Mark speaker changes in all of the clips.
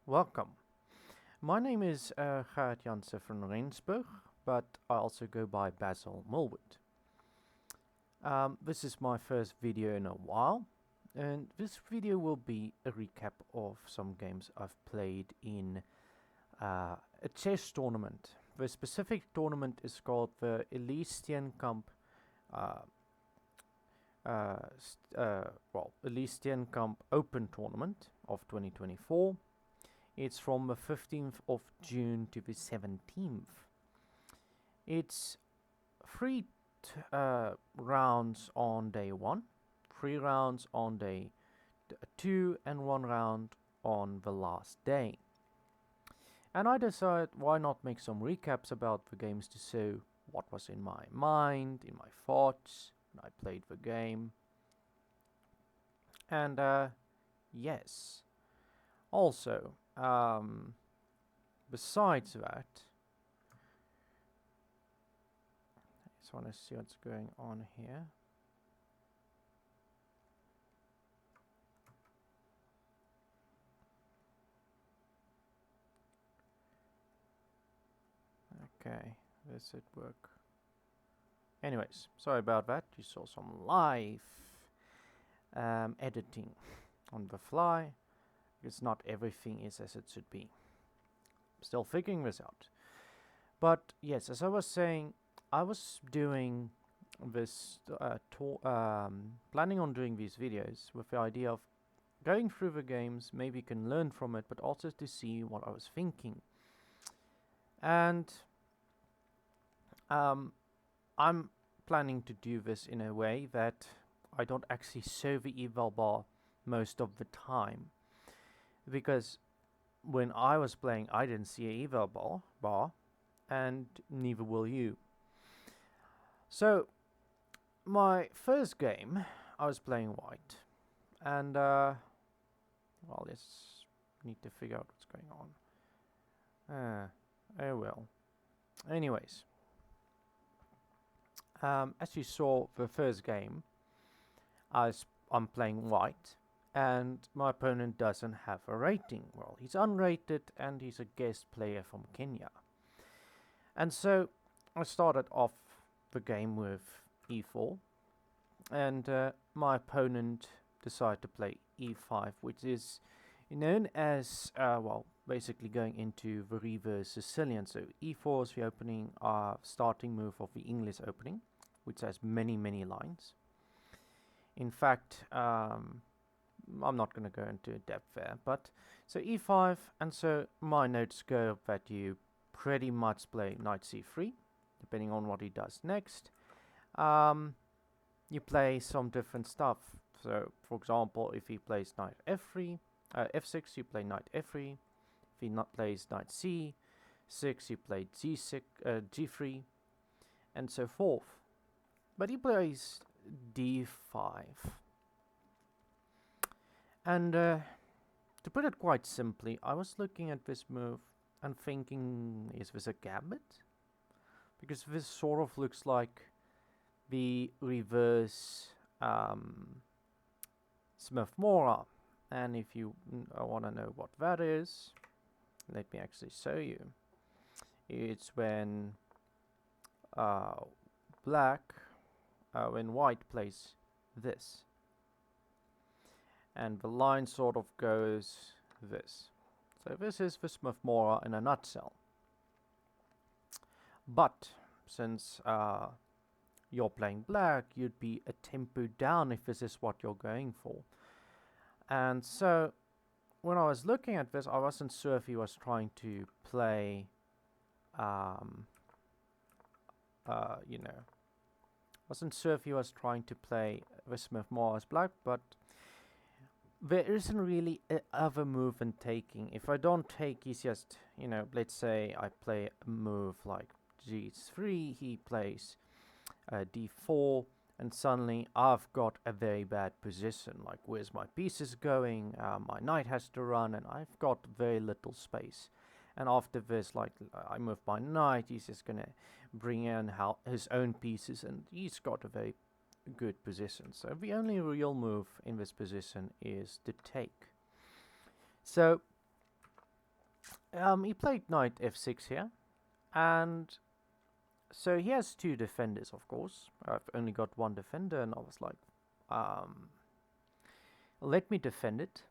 Speaker 1: Welcome. My name is Gerrit Janse from Rensburg, but I also go by Basil Mulwood. This is my first video in a while, and this video will be a recap of some games I've played in a chess tournament. The specific tournament is called the Elise Steenkamp Elise Steenkamp Open Tournament of 2024. It's from the 15th of June to the 17th. It's three rounds on day 1, 3 rounds on day 2, and 1 round on the last day. And I decided why not make some recaps about the games to show what was in my mind, in my thoughts, when I played the game. And yes, also, besides that, I just want to see what's going on here. Okay, this should work. Anyways, sorry about that. You saw some live editing on the fly. It's not everything is as it should be. I'm still figuring this out. But yes, as I was saying, I was doing this planning on doing these videos with the idea of going through the games, maybe you can learn from it, but also to see what I was thinking. And I'm planning to do this in a way that I don't actually show the eval bar most of the time. Because when I was playing, I didn't see a eval bar, and neither will you. So, my first game, I was playing white, and well, let's need to figure out what's going on. Oh well. Anyways, as you saw, the first game, I'm playing white. And my opponent doesn't have a rating. Well, he's unrated and he's a guest player from Kenya. And so I started off the game with e4. And my opponent decided to play e5, which is known as, well, basically going into the reverse Sicilian. So e4 is the opening, starting move of the English opening, which has many, many lines. In fact, I'm not going to go into depth there, but so e5, and so my notes go that you pretty much play knight c3, depending on what he does next. You play some different stuff. So, for example, if he plays knight f3, f6, you play knight f3. If he plays knight c6, you play g6, g3, and so forth. But he plays d5. And to put it quite simply, I was looking at this move and thinking, is this a gambit? Because this sort of looks like the reverse Smith-Morra. And if you want to know what that is, let me actually show you. It's when when white plays this. And the line sort of goes this. So this is the Smith-Morra in a nutshell. But since you're playing black, you'd be a tempo down if this is what you're going for. And so when I was looking at this, I wasn't sure if he was trying to play, wasn't sure if he was trying to play the Smith-Morra as black, but there isn't really a other move in taking. If I don't take, he's just, let's say I play a move like g3, he plays d4, and suddenly I've got a very bad position. Like, where's my pieces going? My knight has to run, and I've got very little space. And after this, like, I move my knight, he's just gonna bring in his own pieces, and he's got a very good position. So the only real move in this position is to take. So he played knight f6 here, and so he has two defenders, of course. I've only got one defender, and I was like, let me defend it,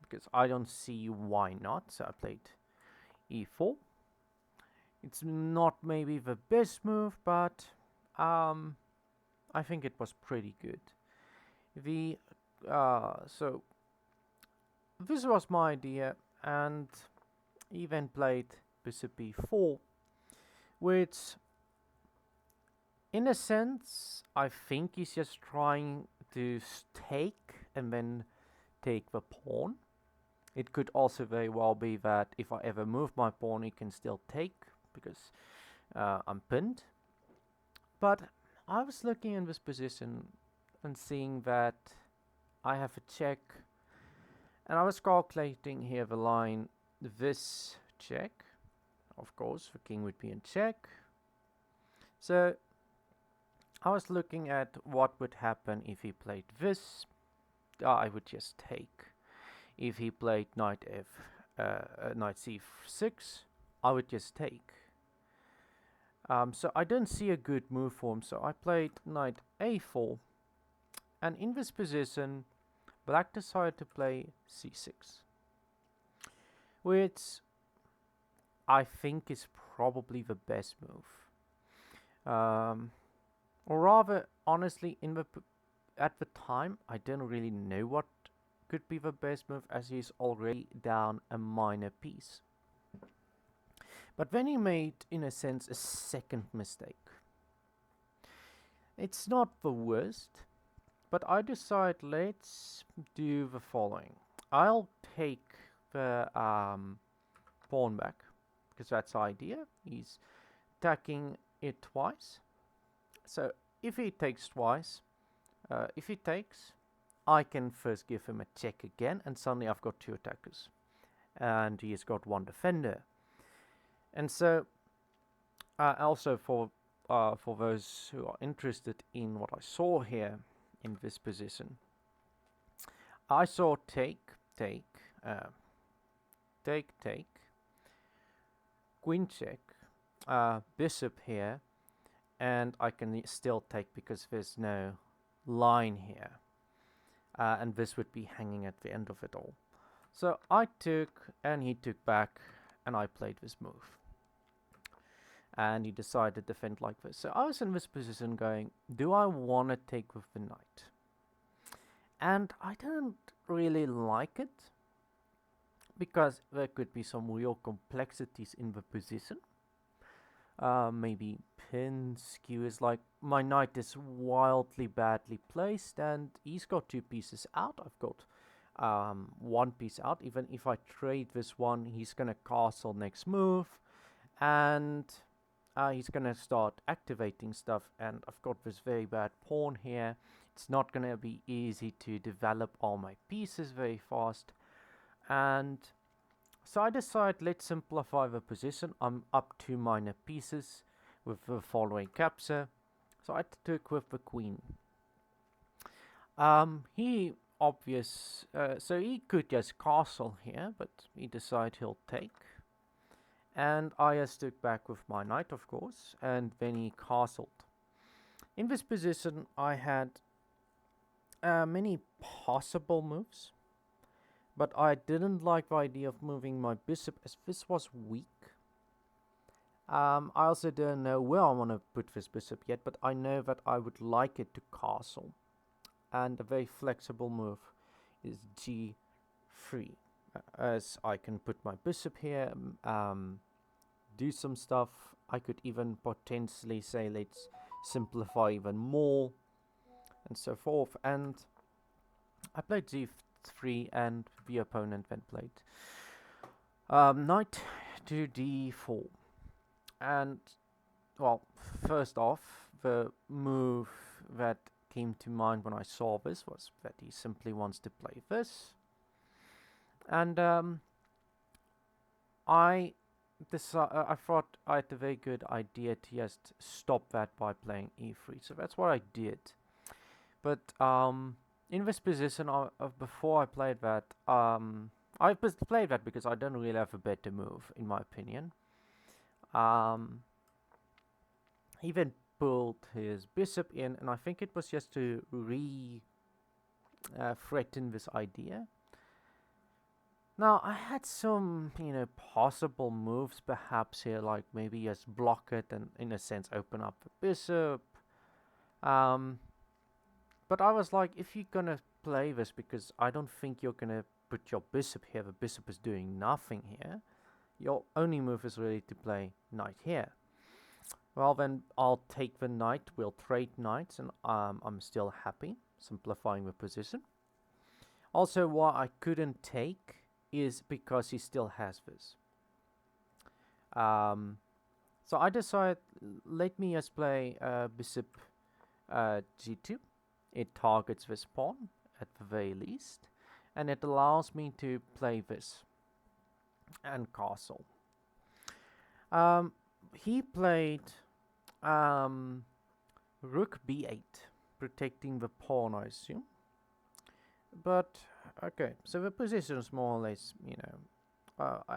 Speaker 1: because I don't see why not. So I played e4. It's not maybe the best move, but I think it was pretty good. So this was my idea, and he then played bishop b4, which in a sense I think he's just trying to take and then take the pawn. It could also very well be that if I ever move my pawn, he can still take, because I'm pinned. But I was looking in this position and seeing that I have a check, and I was calculating here the line, this check, of course the king would be in check. So I was looking at what would happen if he played this. I would just take. If he played knight c6, I would just take. So I didn't see a good move for him, so I played knight a4, and in this position black decided to play c6, which I think is probably the best move. Or rather, honestly, at the time I didn't really know what could be the best move, as he's already down a minor piece. But then he made, in a sense, a second mistake. It's not the worst, but I decide let's do the following. I'll take the pawn back, because that's the idea. He's attacking it twice. So if he takes twice, if he takes, I can first give him a check again, and suddenly I've got two attackers, and he has got one defender. And so, also for those who are interested in what I saw here in this position, I saw take, queen check, bishop here, and I can still take because there's no line here. And this would be hanging at the end of it all. So I took, and he took back, and I played this move. And he decided to defend like this. So I was in this position going, do I want to take with the knight? And I didn't really like it, because there could be some real complexities in the position. Maybe pin skewers, like my knight is wildly badly placed, and he's got two pieces out. I've got one piece out. Even if I trade this one, he's gonna castle next move, and he's gonna start activating stuff, and I've got this very bad pawn here. It's not gonna be easy to develop all my pieces very fast, and so I decided let's simplify the position. I'm up 2 minor pieces with the following capture, so I took with the queen. So he could just castle here, but he decided he'll take. And I just took back with my knight, of course, and then he castled. In this position, I had many possible moves, but I didn't like the idea of moving my bishop, as this was weak. I also don't know where I want to put this bishop yet, but I know that I would like it to castle. And a very flexible move is g3, as I can put my bishop here, do some stuff. I could even potentially say let's simplify even more, and so forth. And I played g3, and the opponent then played knight to d4. And, well, first off, the move that came to mind when I saw this was that he simply wants to play this. And I thought I had a very good idea to just stop that by playing e3. So that's what I did. But in this position, before I played that, I played that because I don't really have a better move, in my opinion. He then pulled his bishop in, and I think it was just to threaten this idea. Now, I had some, possible moves perhaps here, like maybe just block it and, in a sense, open up the bishop. But I was like, if you're gonna play this, because I don't think you're gonna put your bishop here, the bishop is doing nothing here. Your only move is really to play knight here. Well, then I'll take the knight, we'll trade knights, and I'm still happy, simplifying the position. Also, why I couldn't take is because he still has this. So I decided, let me just play bishop g2. It targets this pawn at the very least, and it allows me to play this and castle. He played rook b8, protecting the pawn, I assume. But okay, so the position is more or less,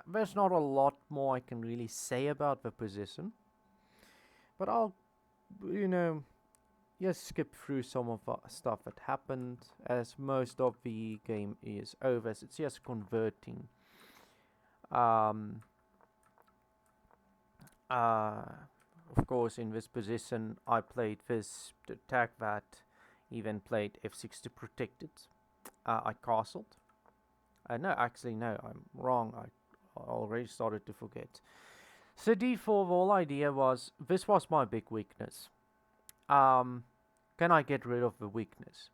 Speaker 1: there's not a lot more I can really say about the position. But I'll, just skip through some of the stuff that happened, as most of the game is over. So it's just converting. Of course, in this position, I played this to attack that. He then played f6 to protect it. I castled. No, actually, no, I'm wrong. I already started to forget. So d4, the whole idea was, this was my big weakness. Can I get rid of the weakness?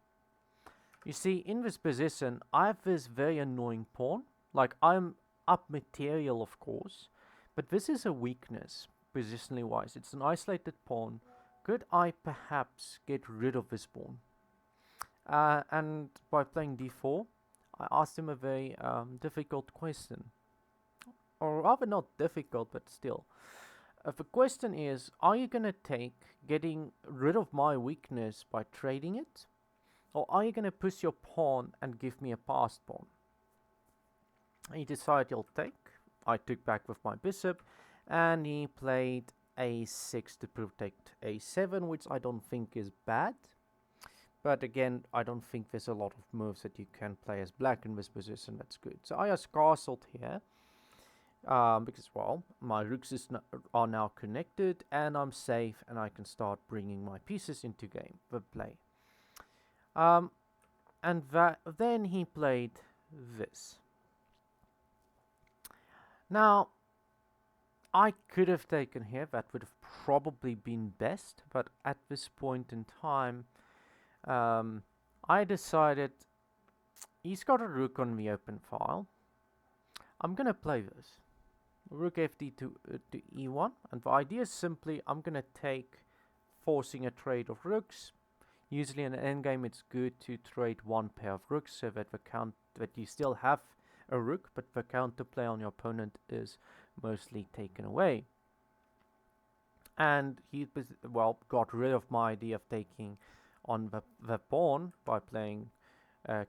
Speaker 1: You see, in this position, I have this very annoying pawn. Like, I'm up material, of course, but this is a weakness, positionally wise. It's an isolated pawn. Could I perhaps get rid of this pawn? And by playing d4, I asked him a very difficult question. Or rather not difficult, but still. The question is, are you going to take getting rid of my weakness by trading it? Or are you going to push your pawn and give me a passed pawn? He decided he'll take. I took back with my bishop, and he played a6 to protect a7, which I don't think is bad. But again, I don't think there's a lot of moves that you can play as black in this position. That's good. So I just castled here. Because, well, my rooks are now connected, and I'm safe, and I can start bringing my pieces into game for play. And then he played this. Now, I could have taken here. That would have probably been best, but at this point in time, I decided he's got a rook on the open file. I'm going to play this. Rook fd to e1, and the idea is simply I'm going to take, forcing a trade of rooks. Usually in an endgame it's good to trade one pair of rooks so that that you still have a rook, but the counterplay on your opponent is mostly taken away. And he got rid of my idea of taking on the pawn by playing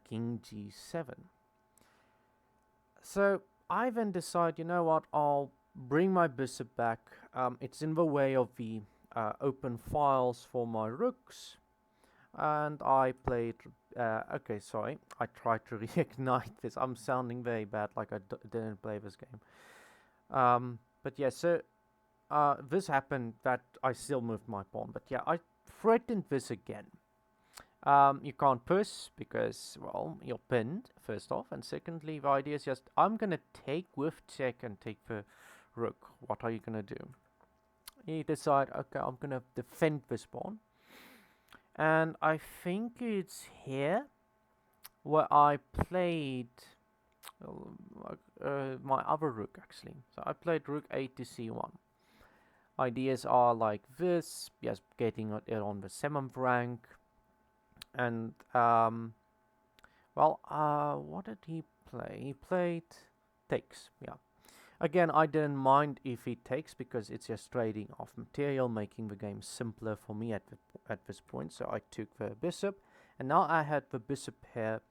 Speaker 1: king g7. So I then decide, you know what, I'll bring my bishop back. It's in the way of the open files for my rooks. And I played, okay, sorry, I tried to reignite this. I'm sounding very bad, like I didn't play this game. But yeah, so this happened that I still moved my pawn. But yeah, I threatened this again. You can't push because, well, you're pinned, first off. And secondly, the idea is just, I'm going to take with check and take the rook. What are you going to do? He decided, okay, I'm going to defend this pawn. And I think it's here where I played my other rook, actually. So I played rook a to c1. Ideas are like this, just getting it on the 7th rank. And, what did he play? He played takes, yeah. Again, I didn't mind if he takes because it's just trading off material, making the game simpler for me at this point. So I took the bishop, and now I had the bishop here,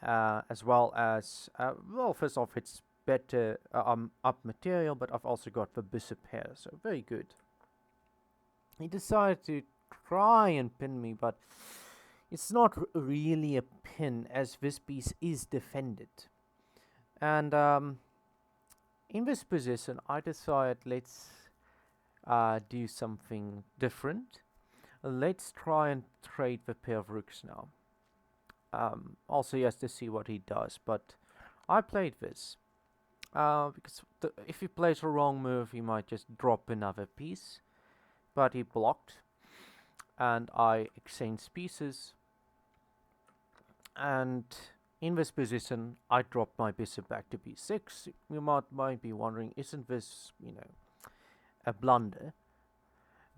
Speaker 1: as well as, well, first off, it's better up material, but I've also got the bishop here, so very good. He decided to try and pin me, but it's not really a pin, as this piece is defended. And in this position, I decided let's do something different. Let's try and trade the pair of rooks now. Also, he has to see what he does, but I played this. Because if he plays a wrong move, he might just drop another piece. But he blocked, and I exchanged pieces. And in this position, I dropped my bishop back to b6. You might be wondering, isn't this, a blunder?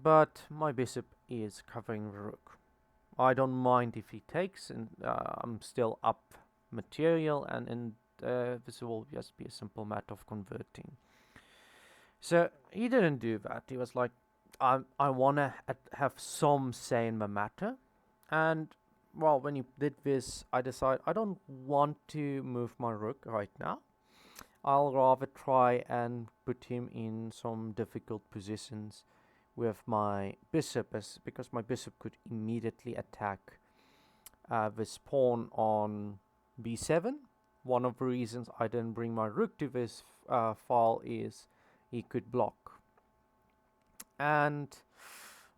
Speaker 1: But my bishop is covering the rook. I don't mind if he takes, and I'm still up material, and this will just be a simple matter of converting. So he didn't do that. He was like, I want to have some say in the matter. And, well, when he did this, I decided I don't want to move my rook right now. I'll rather try and put him in some difficult positions with my bishop, because my bishop could immediately attack this pawn on b7. One of the reasons I didn't bring my rook to this file is he could block. And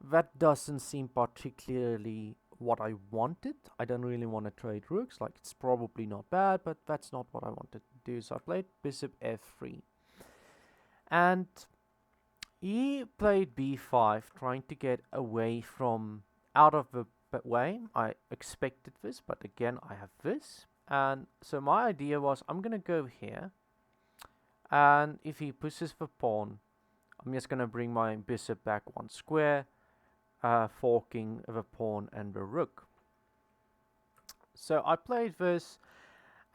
Speaker 1: that doesn't seem particularly what I wanted. I don't really want to trade rooks. Like, it's probably not bad, but that's not what I wanted to do. So I played bishop f3. And he played b5, trying to get away from out of the way. I expected this, but again, I have this. And so my idea was, I'm going to go here. And if he pushes the pawn, I'm just going to bring my bishop back one square, forking the pawn and the rook. So I played this,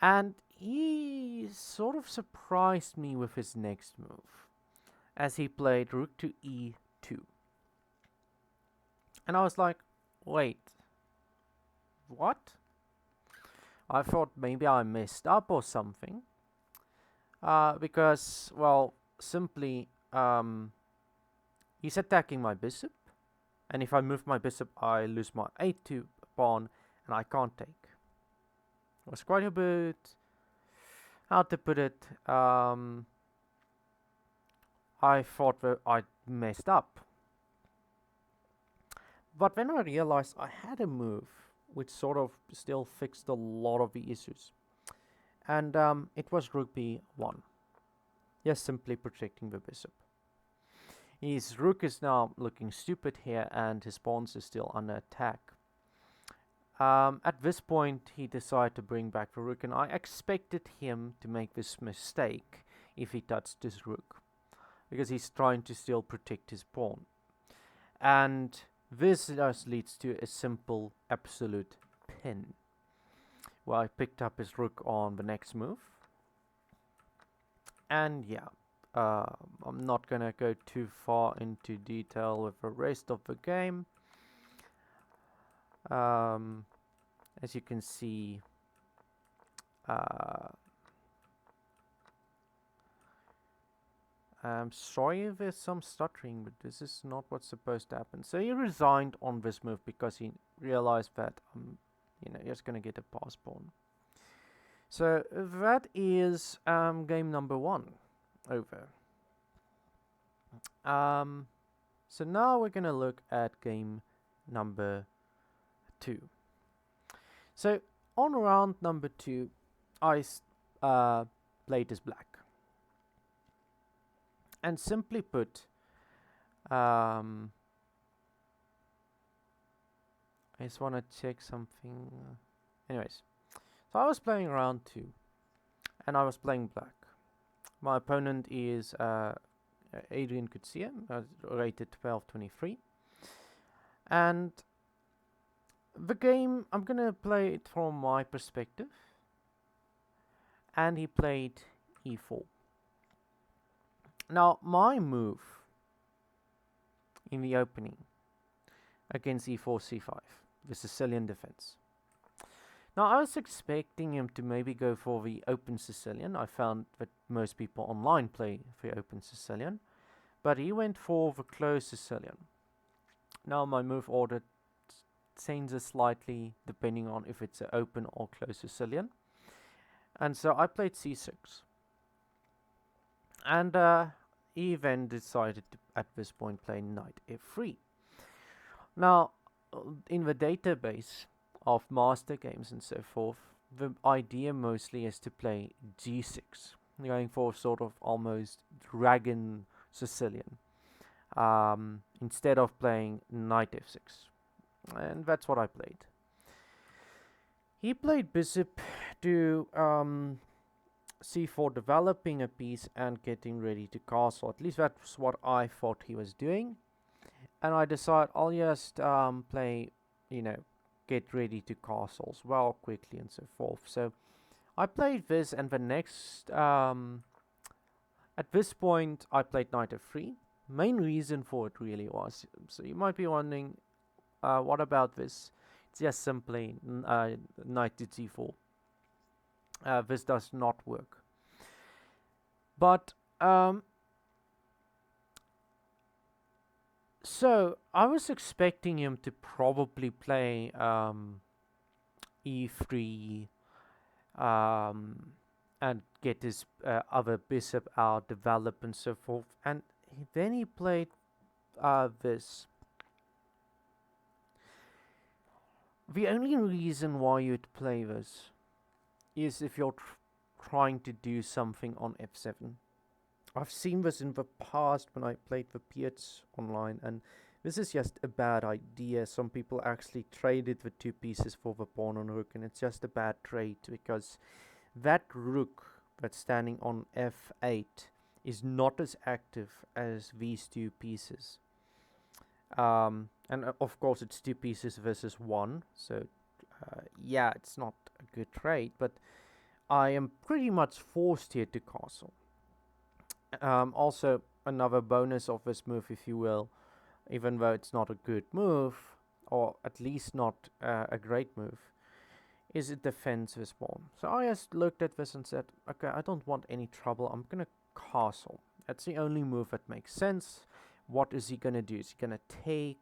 Speaker 1: and he sort of surprised me with his next move, as he played rook to e2. And I was like, wait, what? I thought maybe I messed up or something. Because, well, simply, he's attacking my bishop. And if I move my bishop, I lose my a2 pawn, and I can't take. It was quite a bit, how to put it, I thought that I messed up. But then I realized I had a move which sort of still fixed a lot of the issues. And it was rook b1. Just simply protecting the bishop. His rook is now looking stupid here, and his pawns is still under attack. At this point, he decided to bring back the rook, and I expected him to make this mistake if he touched his rook, because he's trying to still protect his pawn. And this just leads to a simple absolute pin. Well, I picked up his rook on the next move. And yeah, I'm not gonna go too far into detail with the rest of the game. As you can see, I'm sorry if there's some stuttering, but this is not what's supposed to happen. So he resigned on this move because he realized that just gonna get a pass pawn. So that is game number 1 over. So now we're gonna look at game number 2. So on round number 2, I played as black. And simply put, I just want to check something. Anyways, so I was playing round 2, and I was playing black. My opponent is Adriaan rated 1223. And the game, I'm going to play it from my perspective. And he played e4. Now, my move in the opening against e4, c5, the Sicilian defense, Now, I was expecting him to maybe go for the open Sicilian. I found that most people online play the open Sicilian, but he went for the closed Sicilian. Now, my move order changes slightly depending on if it's an open or closed Sicilian. And so I played c6. And he then decided to, at this point, play knight f3. Now, in the database of master games and so forth, the idea mostly is to play g6, going for sort of almost dragon Sicilian, instead of playing knight f6. And that's what I played. He played bishop to c4, developing a piece and getting ready to castle. At least that's what I thought he was doing. And I decided I'll just play, get ready to castle as well quickly and so forth. So I played this, and the next, at this point, I played knight f3. Main reason for it really was, so you might be wondering, what about this? It's just simply knight to c4. This does not work. But so I was expecting him to probably play e3 and get his other bishop out, develop and so forth. And then he played this. The only reason why you'd play this is if you're trying to do something on f7. I've seen this in the past when I played the Piets online, and this is just a bad idea. Some people actually traded the two pieces for the pawn and rook, and it's just a bad trade because that rook that's standing on f8 is not as active as these two pieces. And of course it's two pieces versus one, so yeah, it's not a good trade, but I am pretty much forced here to castle. Also, another bonus of this move, if you will, even though it's not a good move, or at least not a great move, is it defends this pawn. So I just looked at this and said, okay, I don't want any trouble, I'm gonna castle. That's the only move that makes sense. What is he gonna do? Is he gonna take?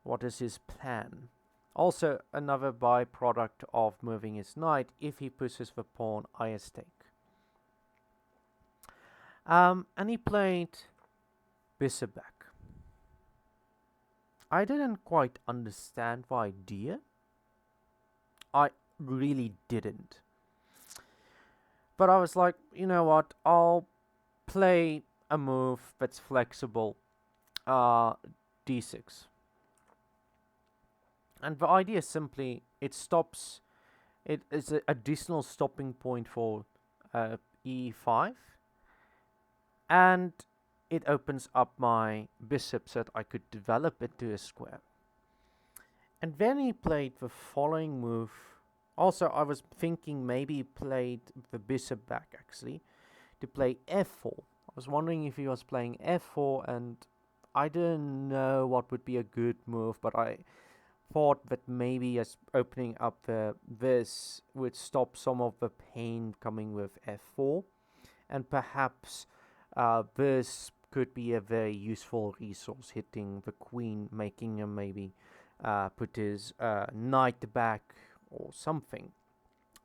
Speaker 1: What is his plan? Also, another byproduct of moving his knight, if he pushes the pawn, I just take. And he played bishop back. I didn't quite understand the idea. I really didn't. But I was like, you know what, I'll play a move that's flexible, d6. And the idea is simply, it stops, it is an additional stopping point for e5. And it opens up my bishop so that I could develop it to a square. And then he played the following move. Also, I was thinking maybe he played the bishop back, actually, to play f4. I was wondering if he was playing f4, and I didn't know what would be a good move, but I thought that maybe just opening up this would stop some of the pain coming with f4, and perhaps this could be a very useful resource, hitting the queen, making him maybe put his knight back or something.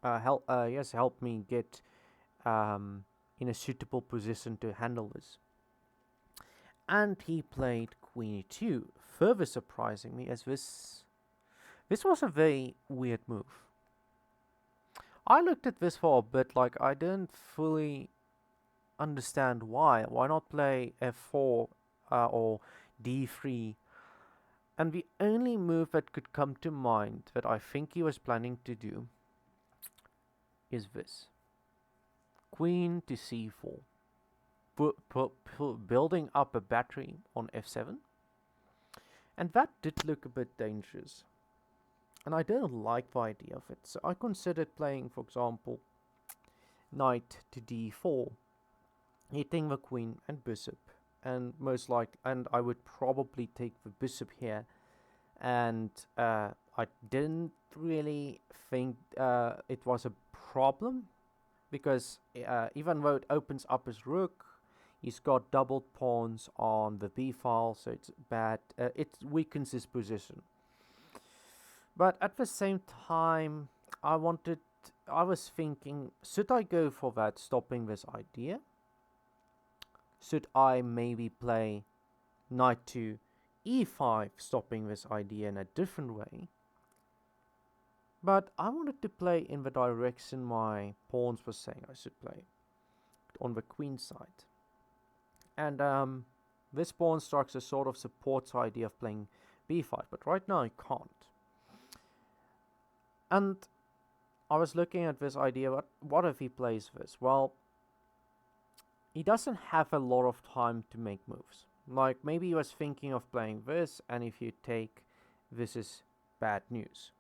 Speaker 1: Help me get in a suitable position to handle this. And he played queen e2, further surprising me, as this was a very weird move. I looked at this for a bit, like I didn't fully understand why. Why not play f4 or d3? And the only move that could come to mind that I think he was planning to do is this. Queen to c4. Building up a battery on f7. And that did look a bit dangerous. And I didn't like the idea of it. So I considered playing, for example, knight to d4. Hitting the queen and bishop. And most likely, and I would probably take the bishop here and I didn't really think it was a problem, because even though it opens up his rook, he's got doubled pawns on the b file, so it's bad. It weakens his position. But at the same time, I was thinking, should I go for that, stopping this idea? Should I maybe play knight to e5, stopping this idea in a different way? But I wanted to play in the direction my pawns were saying I should play, on the queen side. And this pawn structure sort of supports the idea of playing b5, but right now I can't. And I was looking at this idea, what if he plays this? Well, he doesn't have a lot of time to make moves. Like, maybe he was thinking of playing this, and if you take, this is bad news.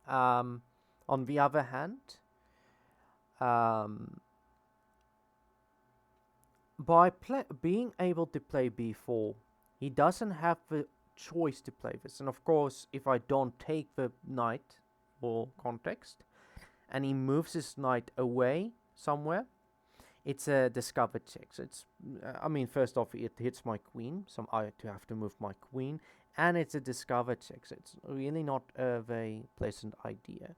Speaker 1: On the other hand, by being able to play b4, he doesn't have the choice to play this. And of course, if I don't take the knight for context, and he moves his knight away somewhere, it's a discovered check. So it's, I mean, first off, it hits my queen, so I have to move my queen, and it's a discovered check. So it's really not a very pleasant idea.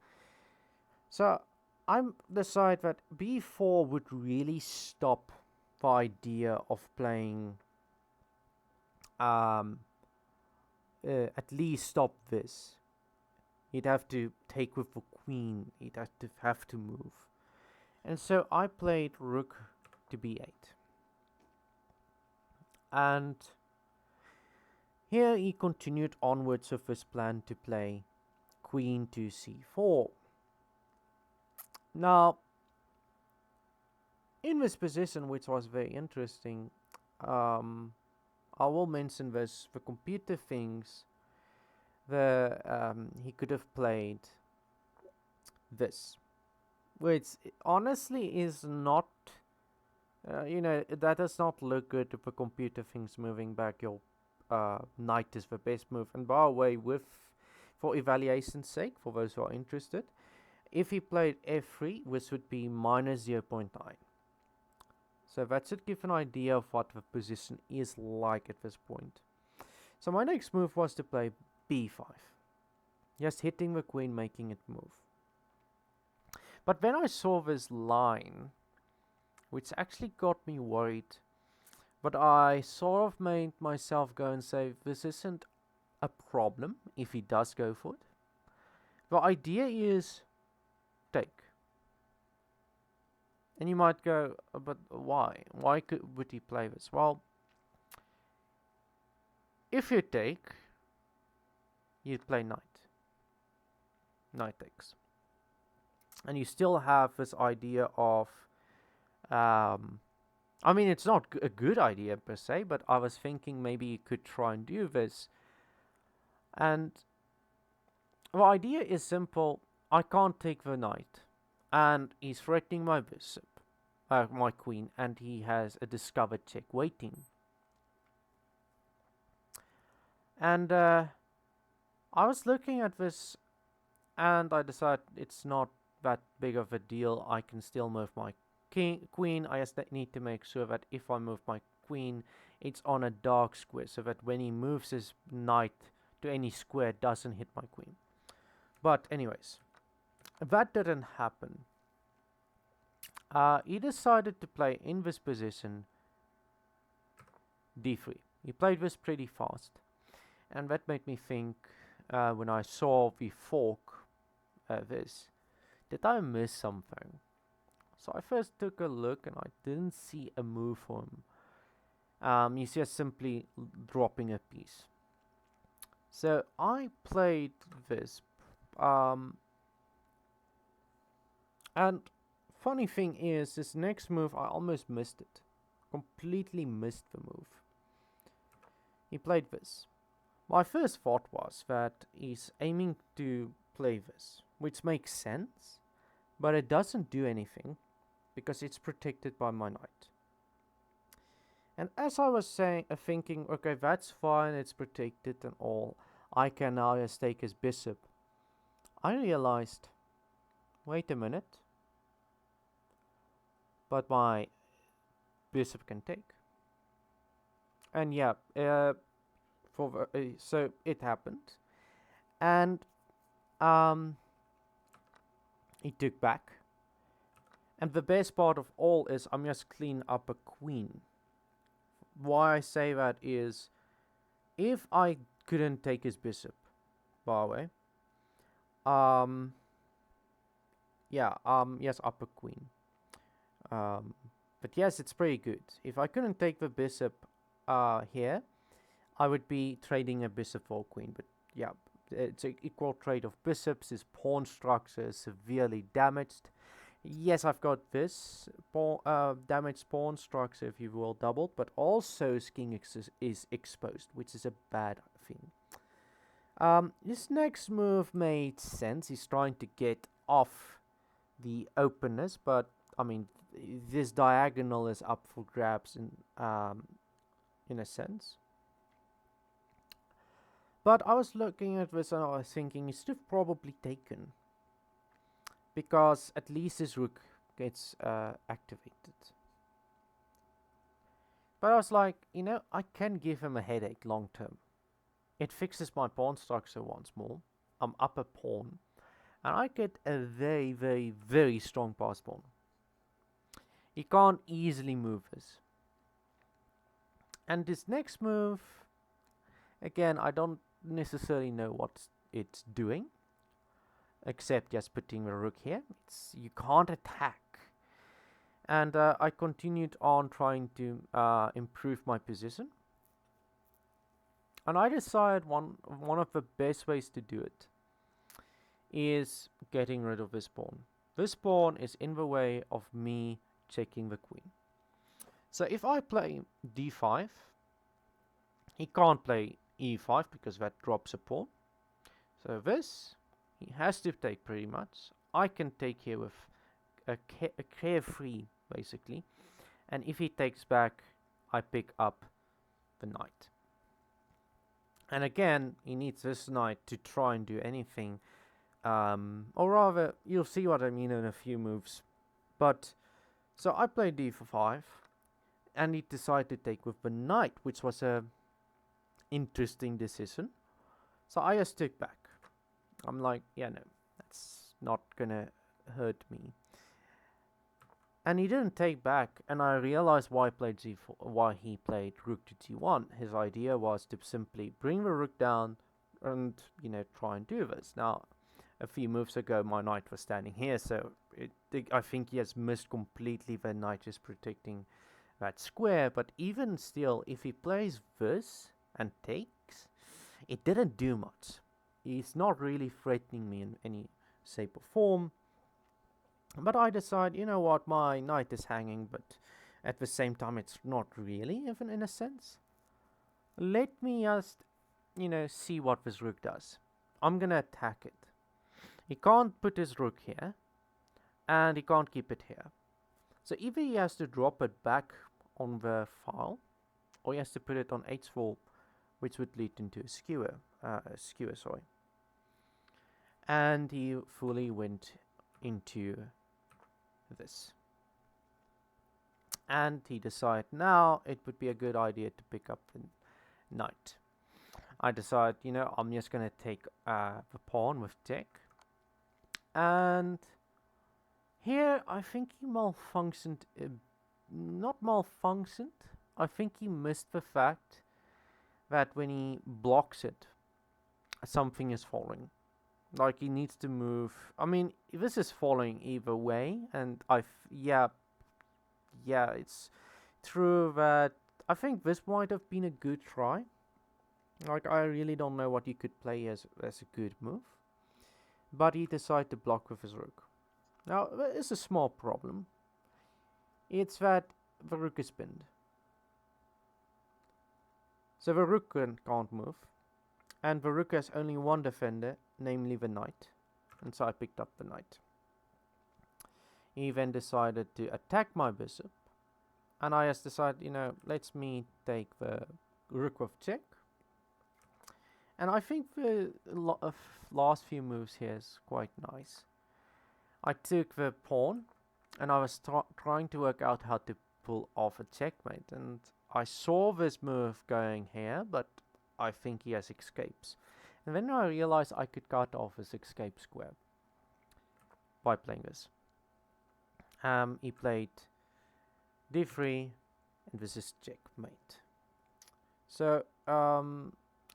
Speaker 1: So I'm decide that b4 would really stop the idea of playing. At least stop this. He'd have to take with the queen. He'd have to move. And so I played rook to b8. And here he continued onwards with his plan to play queen to c4. Now, in this position, which was very interesting, I will mention this, the computer thinks he could have played this, which honestly is not, that does not look good if the computer thinks moving back your knight is the best move. And by the way, for evaluation's sake, for those who are interested, if he played f3, this would be minus 0.9. So that should give an idea of what the position is like at this point. So my next move was to play b5. Just hitting the queen, making it move. But then I saw this line, which actually got me worried. But I sort of made myself go and say, this isn't a problem if he does go for it. The idea is take. And you might go, but why? Why would he play this? Well, if you take, you'd play knight. Knight takes. And you still have this idea of, I mean, it's not a good idea per se, but I was thinking maybe you could try and do this. And the idea is simple. I can't take the knight. And he's threatening my bishop, my queen, and he has a discovered check waiting. And I was looking at this, and I decided it's not that big of a deal. I can still move my queen. I just need to make sure that if I move my queen, it's on a dark square, so that when he moves his knight to any square, it doesn't hit my queen. But anyways, that didn't happen. He decided to play in this position d3. He played this pretty fast, and that made me think, when I saw the fork this, did I miss something? So I first took a look, and I didn't see a move for him. He's just simply dropping a piece. So I played this. And funny thing is, this next move, I almost missed it. Completely missed the move. He played this. My first thought was that he's aiming to play this, which makes sense, but it doesn't do anything because it's protected by my knight. And as I was saying, thinking, okay, that's fine, it's protected and all. I can now just take his bishop. I realized, wait a minute, but my bishop can take. And yeah, so it happened, and he took back. And the best part of all is I'm just clean up a queen. Why I say that is, if I couldn't take his bishop, by the way, yes, up a queen. But yes, it's pretty good. If I couldn't take the bishop here, I would be trading a bishop for a queen. But yeah, it's an equal trade of bishops. His pawn structure is severely damaged. Yes, I've got this damaged pawn structure, if you will, doubled, but also his king is exposed, which is a bad thing. His next move made sense. He's trying to get off the openness, but I mean, this diagonal is up for grabs in a sense. But I was looking at this and I was thinking he should have probably taken, because at least his rook gets activated. But I was like, you know, I can give him a headache long term. It fixes my pawn structure once more. I'm up a pawn, and I get a very, very, very strong pass pawn. He can't easily move this. And this next move, again, I don't necessarily know what it's doing, except just putting the rook here. You can't attack. And I continued on trying to improve my position. And I decided one of the best ways to do it is getting rid of this pawn. This pawn is in the way of me checking the queen. So if I play d5, he can't play e5 because that drops a pawn. So this, he has to take pretty much. I can take here with a Kf3 basically. And if he takes back, I pick up the knight. And again, he needs this knight to try and do anything. Or rather, you'll see what I mean in a few moves. But, so I played d5. And he decided to take with the knight, which was a interesting decision. So I just took back. I'm like, yeah, no, that's not gonna hurt me. And he didn't take back, and I realized why he played rook to t1. His idea was to simply bring the rook down and, you know, try and do this. Now, a few moves ago, my knight was standing here, so I think he has missed completely. The knight is protecting that square, but even still, if he plays this and takes, it didn't do much. He's not really threatening me in any shape or form. But I decide, you know what, my knight is hanging, but at the same time it's not really, even in a sense. Let me just, you know, see what this rook does. I'm gonna attack it. He can't put his rook here, and he can't keep it here. So either he has to drop it back on the file, or he has to put it on h4, which would lead into a skewer, sorry. And he fully went into this. And he decided now it would be a good idea to pick up the knight. I decided, you know, I'm just going to take the pawn with check. And here I think he malfunctioned, not malfunctioned, I think he missed the fact that when he blocks it, something is falling. Like he needs to move. I mean, this is falling either way, and yeah, it's true that I think this might have been a good try. Like I really don't know what you could play as a good move, but he decided to block with his rook. Now there is a small problem. It's that the rook is pinned, so the rook can't move. And the rook has only one defender, namely the knight. And so I picked up the knight. He then decided to attack my bishop. And I just decided, you know, let's me take the rook with check. And I think the last few moves here is quite nice. I took the pawn, and I was trying to work out how to pull off a checkmate. And I saw this move going here, but I think he has escapes. And then I realized I could cut off his escape square by playing this. He played d3, and this is checkmate. So,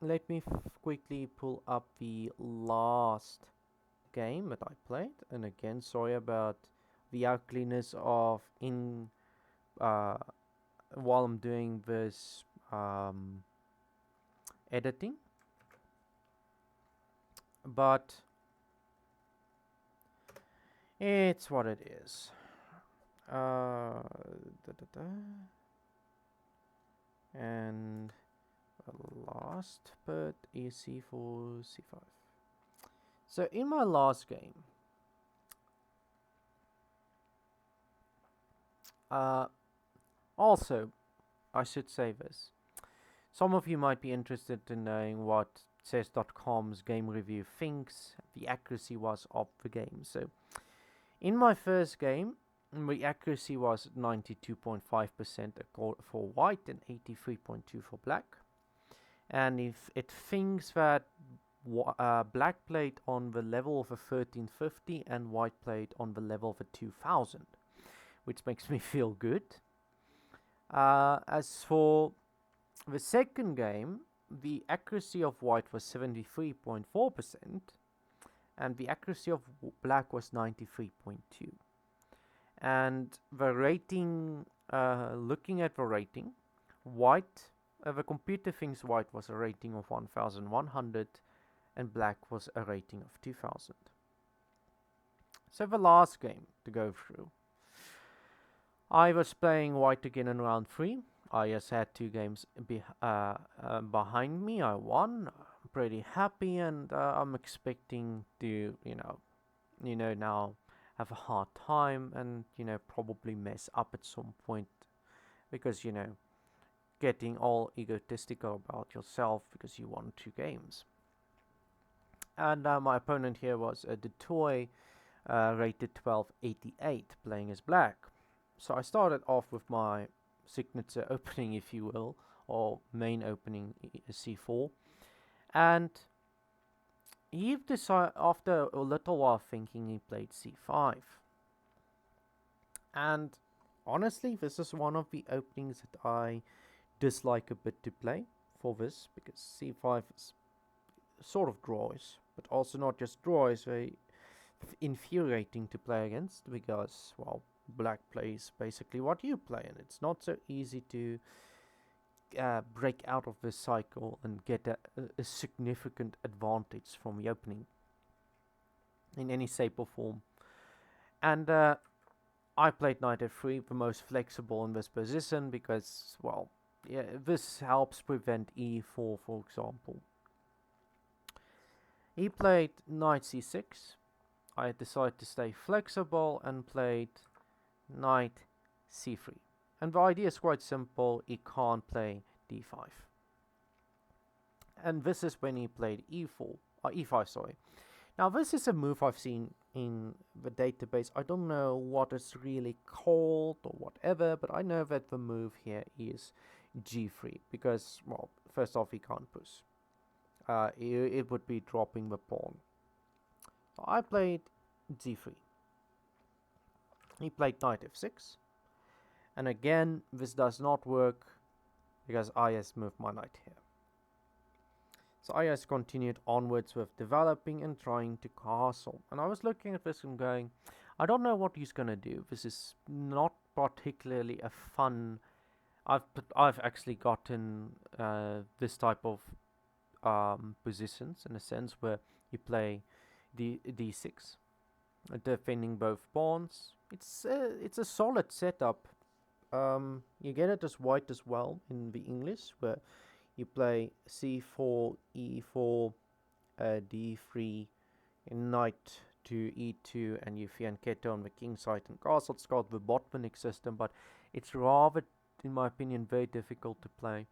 Speaker 1: let me quickly pull up the last game that I played. And again, sorry about the ugliness of while I'm doing this editing. But it's what it is. And the last bit is c4, c5. So in my last game, also, I should say this. Some of you might be interested in knowing what chess.com's game review thinks the accuracy was of the game. So, in my first game, the accuracy was 92.5% for white and 83.2% for black. And if it thinks that black played on the level of a 1350 and white played on the level of a 2000, which makes me feel good. As for the second game, the accuracy of white was 73.4% and the accuracy of black was 93.2%. And the rating, looking at the rating, white, the computer thinks white was a rating of 1100 and black was a rating of 2000. So the last game to go through. I was playing white again in round 3. I just had 2 games behind me. I won. I'm pretty happy, and I'm expecting to, now have a hard time and, probably mess up at some point because, getting all egotistical about yourself because you won 2 games. And my opponent here was a Bb2 rated 1288 playing as black. So I started off with my signature opening, if you will, or main opening c4, and he decided, after a little while thinking, he played c5. And honestly, this is one of the openings that I dislike a bit to play for this, because c5 is sort of draws, but also not just draws, very infuriating to play against, because, well, black plays basically what you play, and it's not so easy to break out of this cycle and get a significant advantage from the opening in any shape or form. And I played knight f3, the most flexible in this position, because, well, yeah, this helps prevent e4, for example. He played knight c6. I decided to stay flexible and played knight c3. And the idea is quite simple. He can't play d5. And this is when he played e5, sorry. Now this is a move I've seen in the database. I don't know what it's really called or whatever, but I know that the move here is g3 because, well, first off, he can't push. It would be dropping the pawn. So I played g3. He played knight f6. And again, this does not work because I just moved my knight here. So I just continued onwards with developing and trying to castle. And I was looking at this and going, I don't know what he's going to do. This is not particularly a fun... I've actually gotten this type of positions in a sense where you play d6, defending both pawns. It's a solid setup. You get it as white as well in the English, where you play c4, e4, d3, knight to e2, and you fianchetto on the king side and castle. It's called the Botvinnik system, but It's rather, in my opinion, very difficult to play.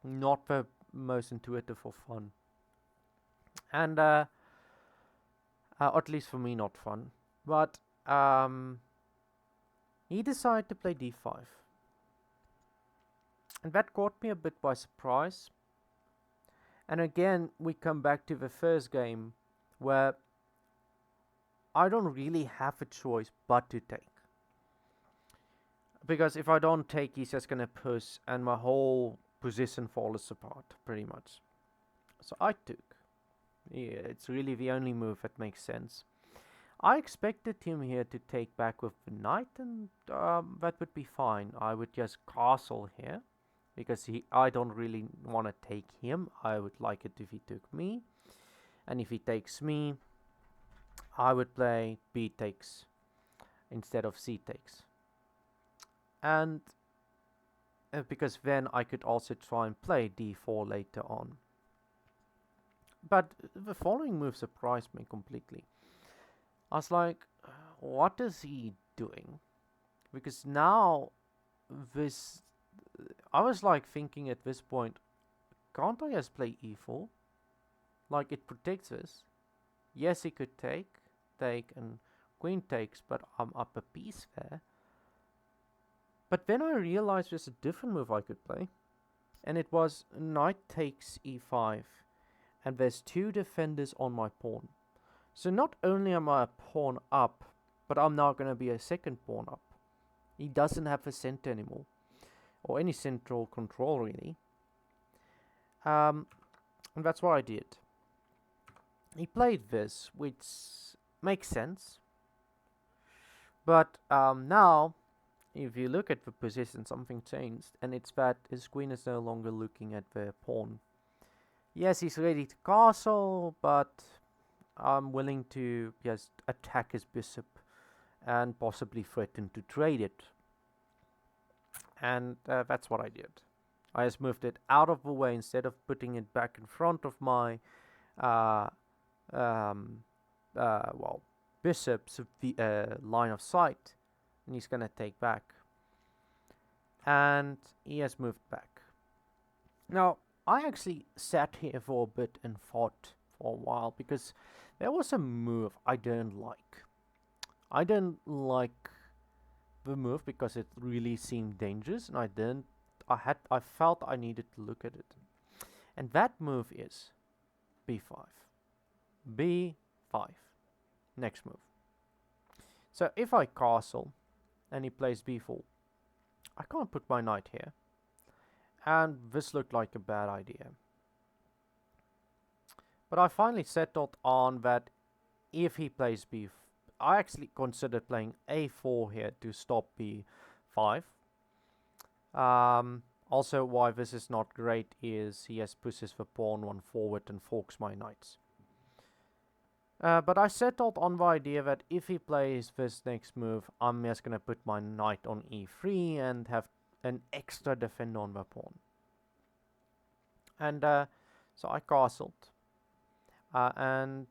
Speaker 1: Not the most intuitive or fun. And at least for me, not fun. But he decided to play d5. And that caught me a bit by surprise. And again, we come back to the first game, where I don't really have a choice but to take. Because if I don't take, he's just gonna push, and my whole position falls apart, pretty much. So I took. Yeah, it's really the only move that makes sense. I expected him here to take back with the knight, and that would be fine. I would just castle here, because I don't really want to take him. I would like it if he took me. And if he takes me, I would play b takes instead of c takes. And because then I could also try and play d4 later on. But the following move surprised me completely. I was like, what is he doing? Because now this, I was like thinking at this point, can't I just play e4? Like, it protects this. Yes, he could take, and queen takes, but I'm up a piece there. But then I realized there's a different move I could play. And it was knight takes e5. And there's two defenders on my pawn. So not only am I a pawn up, but I'm now going to be a second pawn up. He doesn't have a center anymore. Or any central control, really. And that's what I did. He played this, which makes sense. But now, if you look at the position, something changed. And it's that his queen is no longer looking at the pawn. Yes, he's ready to castle, but I'm willing to just attack his bishop and possibly threaten to trade it. And that's what I did. I just moved it out of the way instead of putting it back in front of my bishop's line of sight. And he's going to take back. And he has moved back. Now, I actually sat here for a bit and thought for a while, because there was a move I didn't like. I didn't like the move because it really seemed dangerous, and I felt I needed to look at it. And that move is b5. b5. Next move. So if I castle and he plays b4, I can't put my knight here. And this looked like a bad idea. But I finally settled on that if he plays b4, I actually considered playing a4 here to stop b5. Also, why this is not great is he has pushes the pawn one forward and forks my knights. But I settled on the idea that if he plays this next move, I'm just going to put my knight on e3 and have an extra defender on the pawn. And so I castled. And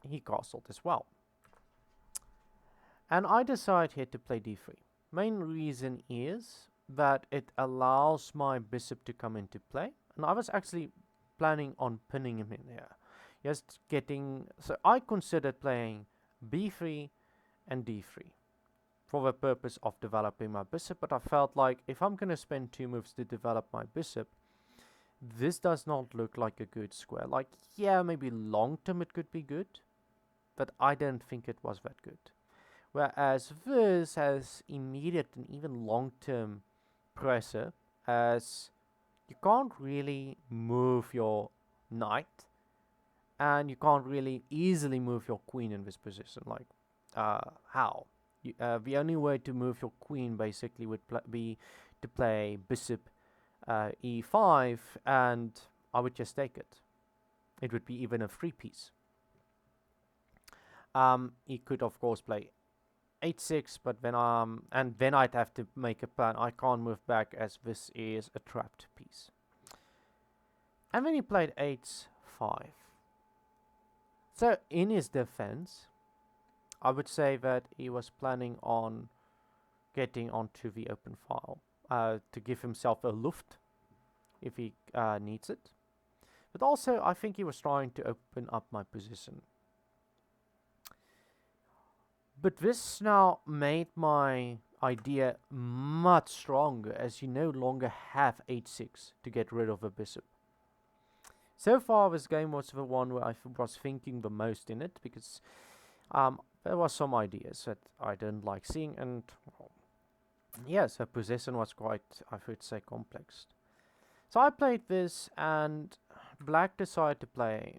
Speaker 1: he castled as well. And I decide here to play d3. Main reason is that it allows my bishop to come into play. And I was actually planning on pinning him in there. Just getting... So I considered playing b3 and d3 for the purpose of developing my bishop. But I felt like if I'm going to spend 2 moves to develop my bishop, this does not look like a good square. Like, yeah, maybe long term it could be good, but I don't think it was that good. Whereas this has immediate and even long term pressure, as you can't really move your knight, and you can't really easily move your queen in this position. Like, how? The only way to move your queen basically would be to play bishop e5, and I would just take it. It would be even a free piece. He could of course play h6, but then and then I'd have to make a plan. I can't move back as this is a trapped piece. And then he played h5. So in his defense, I would say that he was planning on getting onto the open file to give himself a luft if he needs it. But also, I think he was trying to open up my position. But this now made my idea much stronger, as you no longer have h6 to get rid of a bishop. So far, this game was the one where I was thinking the most in it, because there were some ideas that I didn't like seeing, and well, yes, her position was quite, I would say, complex. So I played this, and Black decided to play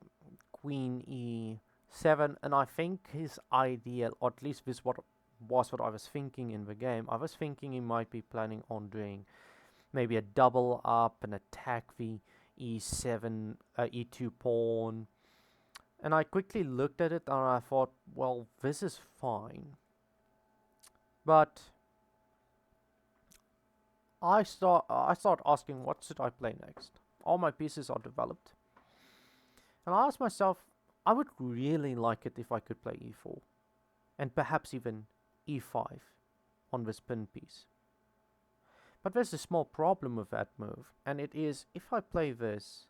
Speaker 1: Queen E7, and I think his idea, or at least this was what I was thinking in the game. I was thinking he might be planning on doing maybe a double up and attack the E7, E2 pawn. And I quickly looked at it and I thought, well, this is fine. But I start asking, what should I play next? All my pieces are developed. And I asked myself, I would really like it if I could play E4. And perhaps even E5 on this pin piece. But there's a small problem with that move. And it is, if I play this,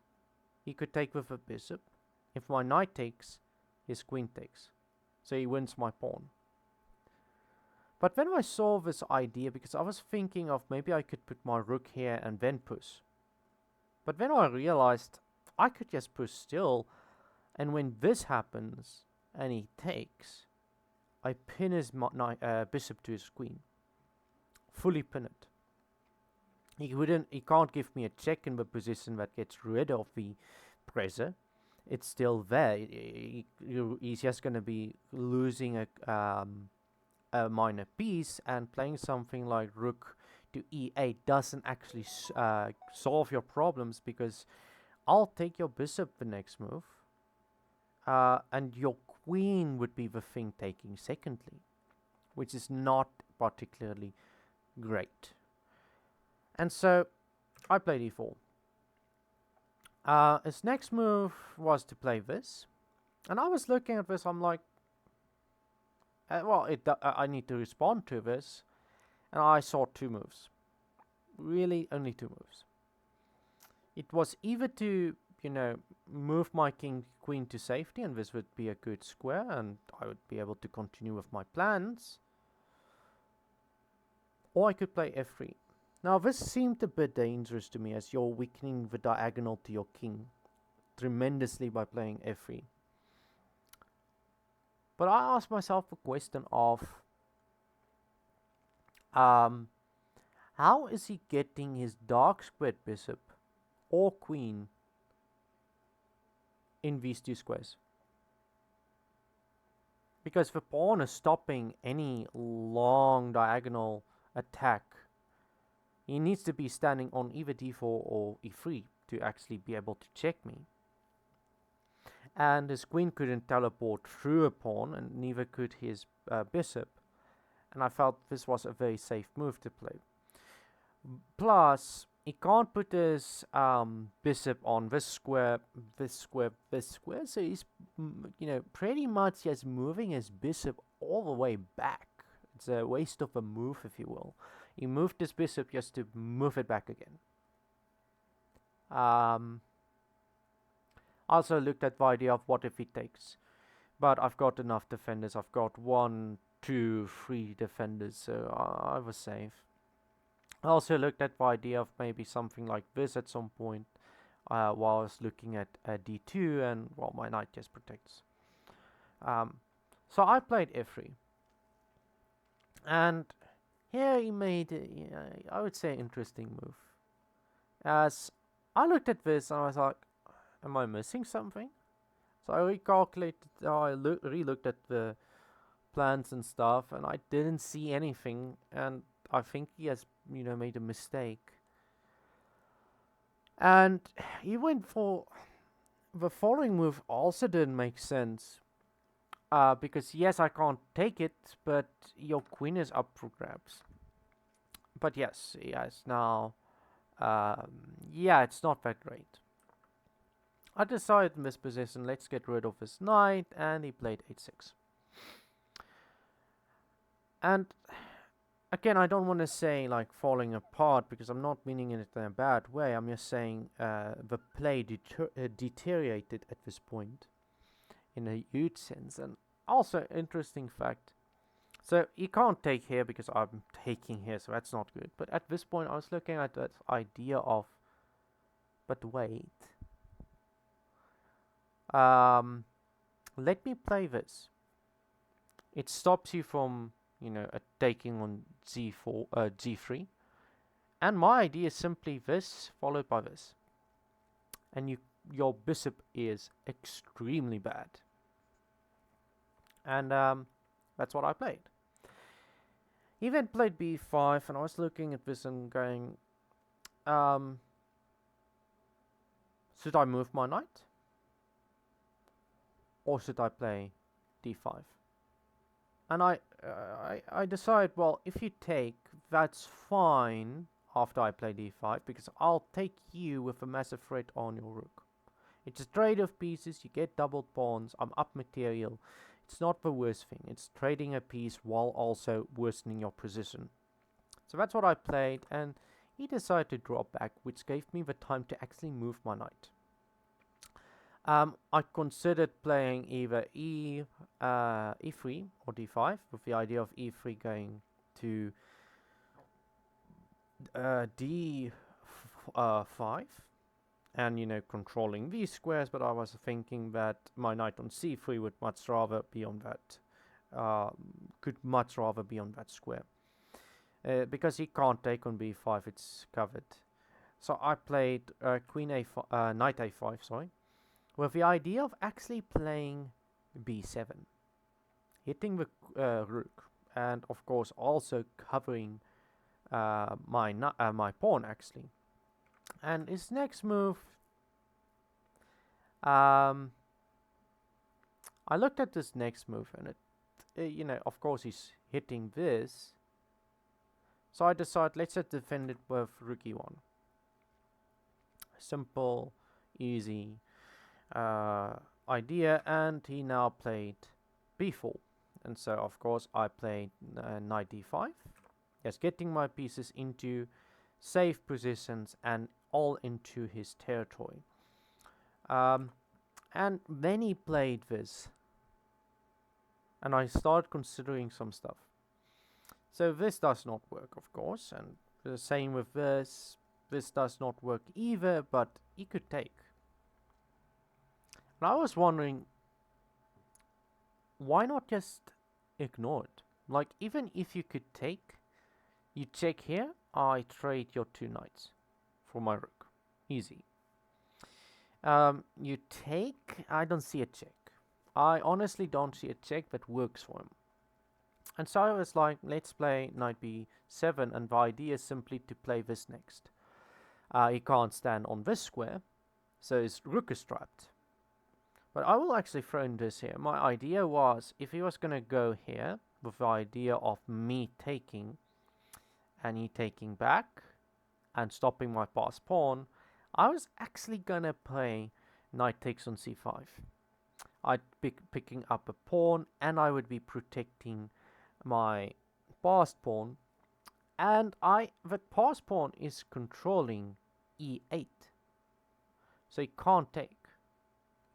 Speaker 1: he could take with a bishop. If my knight takes, his queen takes. So he wins my pawn. But when I saw this idea, because I was thinking of maybe I could put my rook here and then push. But then I realized I could just push still. And when this happens and he takes, I pin his bishop to his queen. Fully pin it. He can't give me a check in the position that gets rid of the pressure. It's still there. He's just going to be losing a minor piece, and playing something like rook to e8 doesn't actually solve your problems, because I'll take your bishop the next move, and your queen would be the thing taking secondly, which is not particularly great. And so I played e4. His next move was to play this, and I was looking at this. I'm like, well, I need to respond to this, and I saw two moves. Really, only two moves. It was either to, move my queen to safety, and this would be a good square, and I would be able to continue with my plans, or I could play f3. Now, this seemed a bit dangerous to me, as you're weakening the diagonal to your king tremendously by playing f3. But I asked myself the question of, how is he getting his dark squared bishop or queen in these two squares? Because the pawn is stopping any long diagonal attack. He needs to be standing on either d4 or e3 to actually be able to check me. And his queen couldn't teleport through a pawn, and neither could his bishop. And I felt this was a very safe move to play. Plus, he can't put his bishop on this square, this square, this square. So he's, pretty much just moving his bishop all the way back. It's a waste of a move, if you will. He moved his bishop just to move it back again. Also looked at the idea of what if he takes. But I've got enough defenders. I've got 1, 2, 3 defenders, so I was safe. I also looked at the idea of maybe something like this at some point, while I was looking at d2, and well, my knight just protects. So I played f3. And here he made, I would say, interesting move. As I looked at this and I was like, am I missing something? So I recalculated, I re-looked at the plans and stuff, and I didn't see anything, and I think he has, made a mistake. And he went for the following move. Also didn't make sense. Because yes, I can't take it, but your queen is up for grabs. But yes, now, it's not that great. I decided in this position, let's get rid of his knight, and he played h6. And again, I don't want to say like falling apart because I'm not meaning it in a bad way. I'm just saying the play deteriorated at this point in a huge sense. And also, interesting fact. So you can't take here because I'm taking here, so that's not good. But at this point, I was looking at that idea of, but wait. Let me play this. It stops you from, you know, taking on g4, g3. And my idea is simply this followed by this. And your bishop is extremely bad. And that's what I played. He then played b5, and I was looking at this and going, should I move my knight? Or should I play d5? And I decide, well, if you take, that's fine after I play d5, because I'll take you with a massive threat on your rook. It's a trade of pieces, you get doubled pawns, I'm up material. It's not the worst thing, it's trading a piece while also worsening your position. So that's what I played, and he decided to drop back, which gave me the time to actually move my knight. I considered playing either e3 or d5, with the idea of e3 going to d5, and, you know, controlling these squares, but I was thinking that my knight on c3 would much rather be on that, could much rather be on that square. Because he can't take on b5, it's covered. So I played queen a5, knight a5, sorry, with the idea of actually playing b7, hitting the rook, and of course also covering my pawn actually. And his next move, I looked at this next move, and it, you know, of course he's hitting this. So I decided, let's just defend it with rook e1. Simple, easy idea, and he now played b4. And so, of course, I played knight d5. Yes, getting my pieces into safe positions and all into his territory. And then he played this. And I started considering some stuff. So this does not work, of course, and the same with this. This does not work either, but he could take. And I was wondering, why not just ignore it? Like, even if you could take, you check here, I trade your two knights for my rook. Easy. You take, I don't see a check. I honestly don't see a check that works for him. And so I was like, let's play knight b7, and the idea is simply to play this next. He can't stand on this square, so his rook is trapped. But I will actually throw in this here. My idea was, if he was going to go here, with the idea of me taking, and he taking back, and stopping my passed pawn, I was actually going to play knight takes on c5. I'd be picking up a pawn, and I would be protecting my passed pawn, and the passed pawn is controlling e8, so he can't take.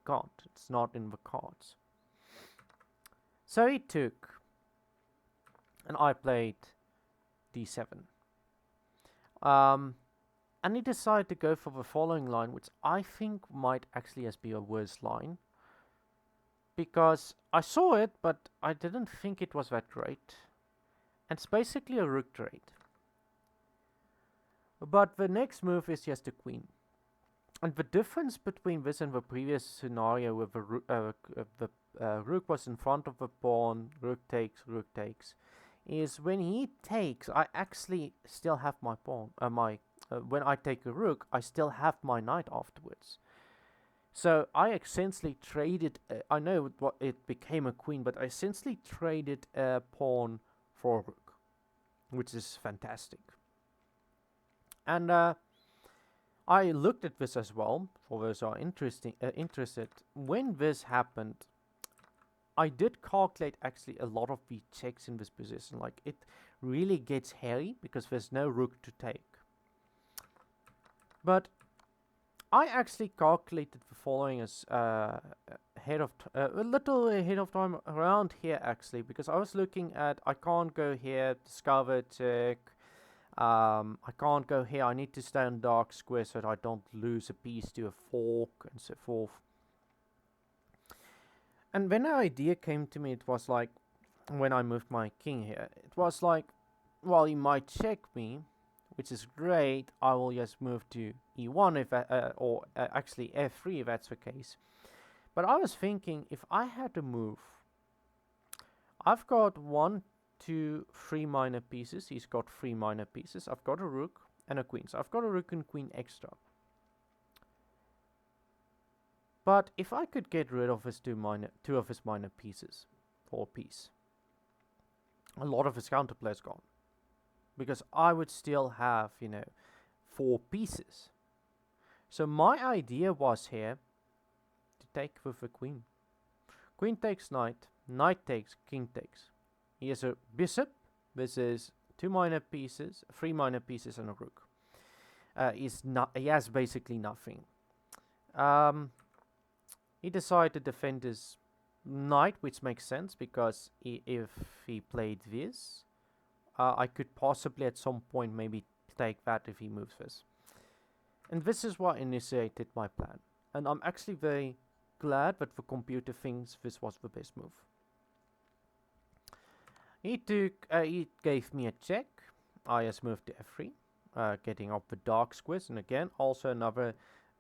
Speaker 1: Can't. It's not in the cards. So he took, and I played d7. And he decided to go for the following line, which I think might actually just be a worse line, because I saw it, but I didn't think it was that great. And it's basically a rook trade. But the next move is just a queen. And the difference between this and the previous scenario with the rook was in front of the pawn, rook takes, is when he takes, I actually still have my pawn. When I take a rook, I still have my knight afterwards. So I essentially traded, I know it became a queen, but I essentially traded a pawn for a rook, which is fantastic. And I looked at this as well, for those who are interested. When this happened, I did calculate actually a lot of the checks in this position. Like, it really gets hairy because there's no rook to take. But I actually calculated the following as a little ahead of time around here actually, because I was looking at I can't go here, discover, check. I can't go here. I need to stay on dark square so that I don't lose a piece to a fork and so forth. And when the idea came to me, it was like, when I moved my king here, it was like, well, he might check me, which is great. I will just move to e1 if or actually f3 if that's the case. But I was thinking, if I had to move, I've got 1, 2, 3 minor pieces. He's got 3 minor pieces. I've got a rook and a queen. So I've got a rook and queen extra. But if I could get rid of his two of his minor pieces for a piece, a lot of his counterplay is gone. Because I would still have, 4 pieces. So my idea was here to take with the queen. Queen takes knight, knight takes, king takes. He has a bishop. This is 2 minor pieces, 3 minor pieces and a rook. He has basically nothing. He decided to defend his knight, which makes sense because if he played this, I could possibly at some point maybe take that if he moves this. And this is what initiated my plan. And I'm actually very glad that the computer thinks this was the best move. He gave me a check. I just moved to f3, getting up the dark squares. And again, also another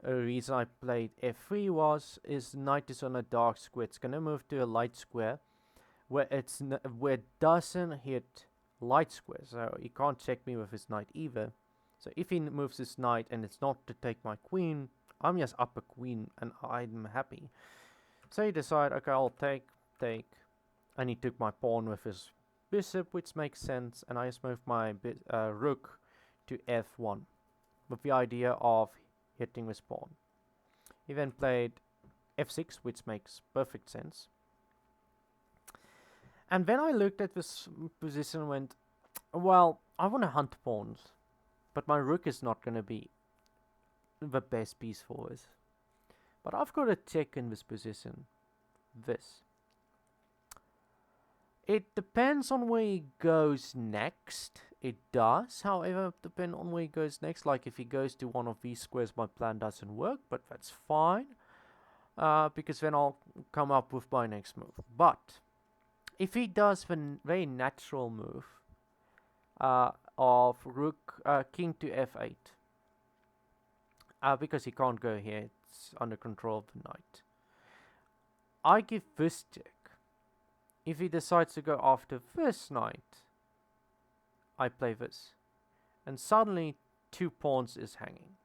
Speaker 1: reason I played f3 is knight is on a dark square. It's gonna move to a light square where it doesn't hit light square, so he can't check me with his knight either. So if he moves his knight and it's not to take my queen, I'm just up a queen and I'm happy. So he decided, okay, I'll take, and he took my pawn with his bishop, which makes sense, and I just moved my rook to f1 with the idea of hitting this pawn. He then played f6, which makes perfect sense. And then I looked at this position and went, well, I want to hunt pawns, but my rook is not going to be the best piece for this. But I've got a check in this position. This. It depends on where he goes next. It does, however, depend on where he goes next. Like if he goes to one of these squares, my plan doesn't work, but that's fine. Because then I'll come up with my next move. But if he does the very natural move of rook king to f8, because he can't go here, it's under control of the knight, I give this check. If he decides to go after this knight, I play this, and suddenly 2 pawns is hanging.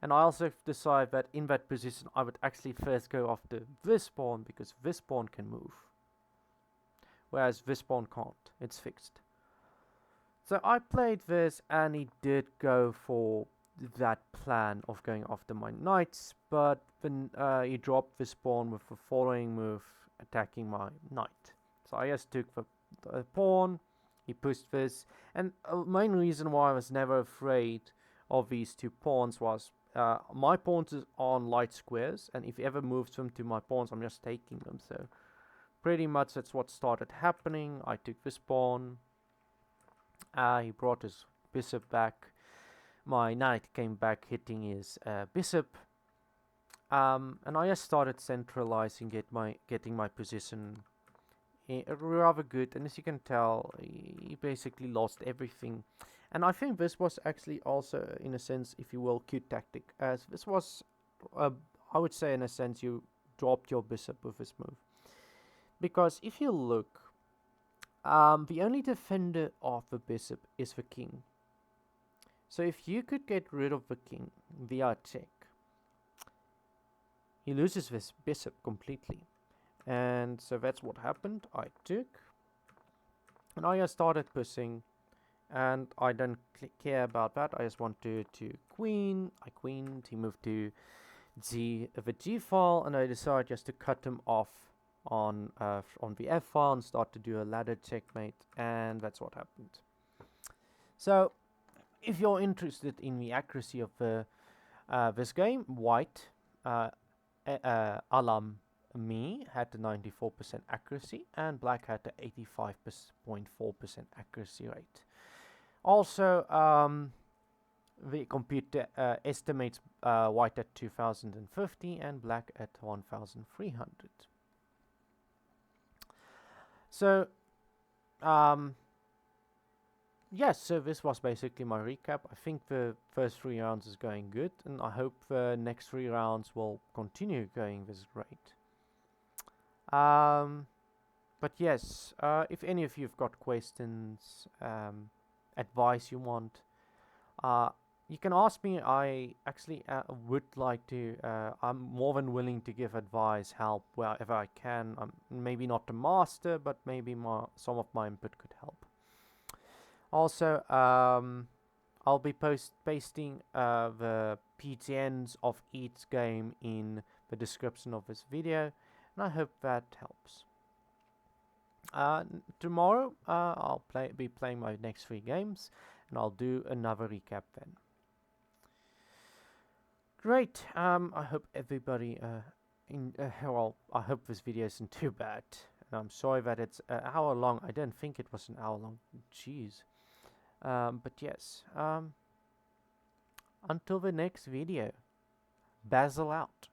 Speaker 1: And I also decide that in that position I would actually first go after this pawn because this pawn can move, whereas this pawn can't, it's fixed. So I played this and he did go for that plan of going after my knights, but then he dropped this pawn with the following move, attacking my knight. So I just took the pawn, he pushed this, and the main reason why I was never afraid of these 2 pawns was my pawns is on light squares, and if he ever moves them to my pawns, I'm just taking them. So pretty much that's what started happening. I took this pawn, he brought his bishop back, my knight came back hitting his bishop, and I just started centralizing, getting my position rather good. And as you can tell, he basically lost everything. And I think this was actually also, in a sense, if you will, cute tactic, as this was, I would say in a sense, you dropped your bishop with this move. Because if you look, the only defender of the bishop is the king. So if you could get rid of the king via check, he loses this bishop completely. And so that's what happened. I took, and I just started pushing, and I don't care about that. I just wanted to queen. I queened. He moved to the G file, and I decided just to cut him off on the F file and start to do a ladder checkmate, and that's what happened. So, if you're interested in the accuracy of this game, white, alarm me had the 94% accuracy, and black had the 85.4% accuracy rate. Also, the computer estimates white at 2050 and black at 1300. So, yes, so this was basically my recap. I think the first 3 rounds is going good, and I hope the next 3 rounds will continue going this great. But yes, if any of you have got questions, advice you want, you can ask me. I actually would like to, I'm more than willing to give advice, help wherever I can. I'm maybe not the master, but maybe some of my input could help. Also, I'll be pasting the PTNs of each game in the description of this video, and I hope that helps. Tomorrow, I'll be playing my next 3 games, and I'll do another recap then. Great. I hope everybody well, I hope this video isn't too bad, and I'm sorry that it's an hour long. I didn't think it was an hour long. Jeez. But yes. Until the next video. Basil out.